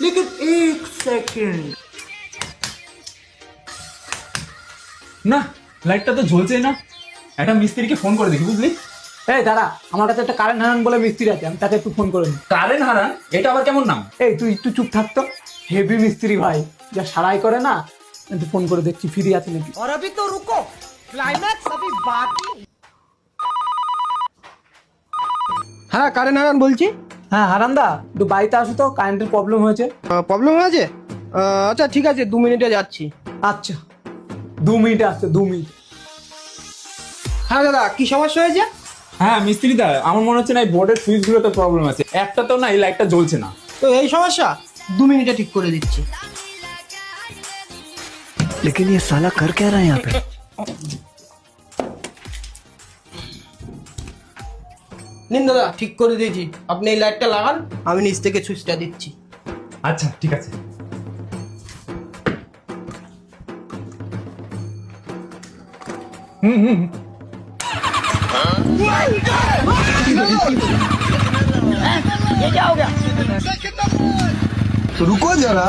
लेकिन एक सेकंड না, লাইটটা তো জ্বলছেই না। একটা মিস্ত্রিকে ফোন করে দেখি, বুঝলি? এই দাঁড়া, আমার কাছে একটা কারেন্ট হারান বলে মিস্ত্রি আছে, আমি তাকে একটু ফোন করে নিই। কারেন্ট হারান? এটা আবার কেমন নাম? এই তুই একটু চুপ থাকতো, হেভি মিস্ত্রি ভাই, যা সারাই করে না। একটু ফোন করে দেখছি ফ্রি আছে নাকি। और अभी तो रुको, क्लाइमैक्स अभी बाकी। হ্যাঁ কারেন্ট হারান বলছি। হ্যাঁ হারান্দা, একটু বাড়িতে আসো তো, কারেন্টের প্রবলেম হয়েছে। প্রবলেম হয়েছে? আচ্ছা ঠিক আছে, 2 মিনিটে যাচ্ছি। আচ্ছা 2 মিনিটে আসছে, 2 মিনিট। হ্যাঁ দাদা, কি সমস্যা হয়েছে? হ্যাঁ মিস্ত্রি দা, আমার মনে হচ্ছে না এই বোর্ডের সুইচগুলোতে প্রবলেম আছে। একটা তো না, এই লাইটটা জ্বলছে না। তো এই সমস্যা 2 মিনিটে ঠিক করে দিচ্ছি। लेकिन ये साला कर क्या रहा है यहाँ पे? নিন দাদা, ঠিক করে দিয়েছি। আপনি এই লাইটটা লাগান, আমি নিচ থেকে সুইচটা দিচ্ছি। আচ্ছা ঠিক আছে। तो रुको जरा।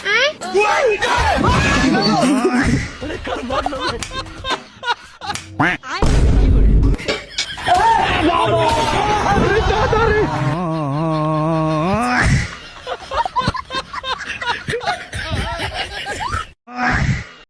Huh?